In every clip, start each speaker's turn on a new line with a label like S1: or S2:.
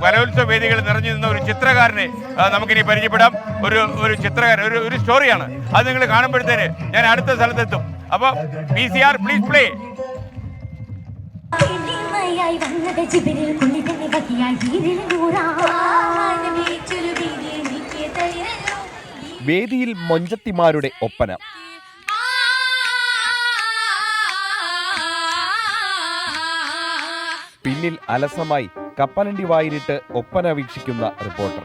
S1: കലോത്സവ വേദികളിൽ നിറഞ്ഞു നിന്ന ഒരു ചിത്രകാരനെ നമുക്കിനി പരിചയപ്പെടാം. ഒരു ചിത്രകാരൻ, ഒരു സ്റ്റോറിയാണ്. അത് നിങ്ങൾ കാണുമ്പോഴത്തേന് ഞാൻ അടുത്ത സ്ഥലത്തെത്തും. അപ്പോൾ VCR പ്ലീസ് പ്ലേ.
S2: വേദിയിൽ മൊഞ്ചത്തിമാരുടെ ഒപ്പന. പിന്നിൽ അലസമായി കപ്പലണ്ടി വായിലിട്ട് ഒപ്പന വീക്ഷിക്കുന്ന റിപ്പോർട്ടർ.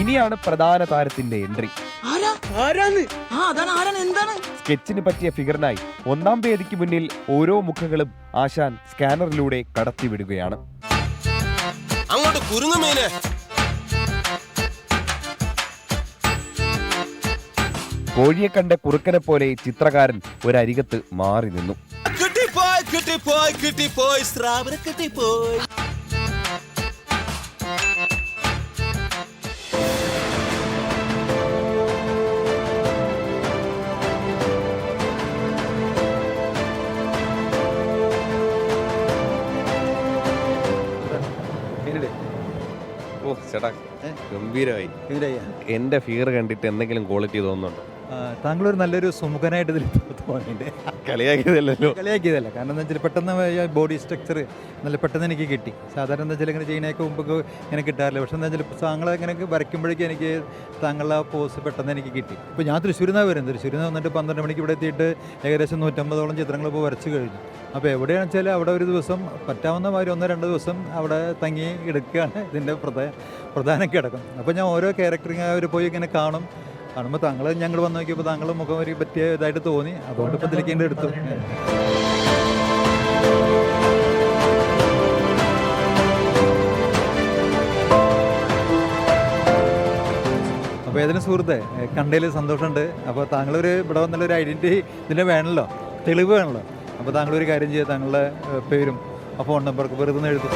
S2: ഇനിയാണ് പ്രധാന താരത്തിന്റെ എൻട്രി. സ്കെച്ചിന് പറ്റിയ ഫിഗറിനായി ഒന്നാം വേദിക്ക് മുന്നിൽ ഓരോ മുഖങ്ങളും ആശാൻ സ്കാനറിലൂടെ കടത്തിവിടുകയാണ്. കോഴിയെ കണ്ട കുറുക്കനെ പോലെ ചിത്രകാരൻ ഒരരികത്ത് മാറി നിന്നു. ചേട്ടാ ഗംഭീരമായി. എന്റെ ഫിഗർ കണ്ടിട്ട് എന്തെങ്കിലും ക്വാളിറ്റി തോന്നുന്നുണ്ടോ?
S3: താങ്കളൊരു നല്ലൊരു സുമുഖനായിട്ട് ഇതിൽ തോന്നിയിട്ട്.
S2: കളിയാക്കിയതല്ലോ.
S3: കളിയാക്കിയതല്ല. കാരണം എന്താ വെച്ചാൽ പെട്ടെന്ന് ബോഡി സ്ട്രക്ചർ നല്ല പെട്ടെന്ന് എനിക്ക് കിട്ടി. സാധാരണ എന്താ വെച്ചാൽ ഇങ്ങനെ ചെയ്യുന്നതൊക്കെ മുമ്പ് ഇങ്ങനെ കിട്ടാറില്ല. പക്ഷേ എന്താ വെച്ചാൽ താങ്കളെ ഇങ്ങനെ വരയ്ക്കുമ്പോഴേക്കും എനിക്ക് താങ്കളുടെ ആ പോസ് പെട്ടെന്ന് എനിക്ക് കിട്ടി. ഇപ്പോൾ ഞാൻ തൃശ്ശൂരിൽ നിന്നാണ് വരുന്നത്. തൃശ്ശൂരിൽ നിന്ന് വന്നിട്ട് 12 മണിക്ക് ഇവിടെ എത്തിയിട്ട് ഏകദേശം 150ഓളം ചിത്രങ്ങൾ ഇപ്പോൾ വരച്ച് കഴിഞ്ഞു. അപ്പോൾ എവിടെയാണെന്ന് വെച്ചാൽ അവിടെ ഒരു ദിവസം പറ്റാവുന്ന മാതിരി 1-2 ദിവസം അവിടെ തങ്ങി എടുക്കുകയാണ് ഇതിൻ്റെ പ്രധാന ഘടകം. അപ്പോൾ ഞാൻ ഓരോ ക്യാരക്ടറിങ് അവർ പോയി ഇങ്ങനെ കാണുമ്പോൾ ഞങ്ങൾ വന്ന് നോക്കിയപ്പോൾ താങ്കൾ മുഖം ഒരു പറ്റിയ ഇതായിട്ട് തോന്നി. അതുകൊണ്ട് ഇപ്പോൾ ഇതിലേക്ക് എടുത്തു. അപ്പോൾ ഏതെങ്കിലും സുഹൃത്തെ കണ്ടതിൽ സന്തോഷമുണ്ട്. അപ്പോൾ താങ്കളൊരു ഇവിടെ വന്നുള്ളൊരു ഐഡൻറ്റിറ്റി ഇതിൻ്റെ വേണമല്ലോ, തെളിവ് വേണമല്ലോ. അപ്പോൾ താങ്കളൊരു കാര്യം ചെയ്യുക, താങ്കളുടെ പേരും ആ ഫോൺ നമ്പറൊക്കെ വെറുതെ ഒന്ന് എഴുതും.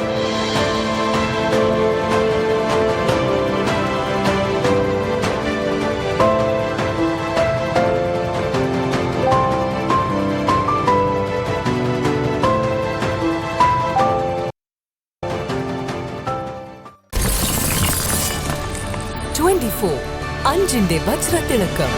S4: അഞ്ചിന്റെ വജ്രത്തിളക്കം.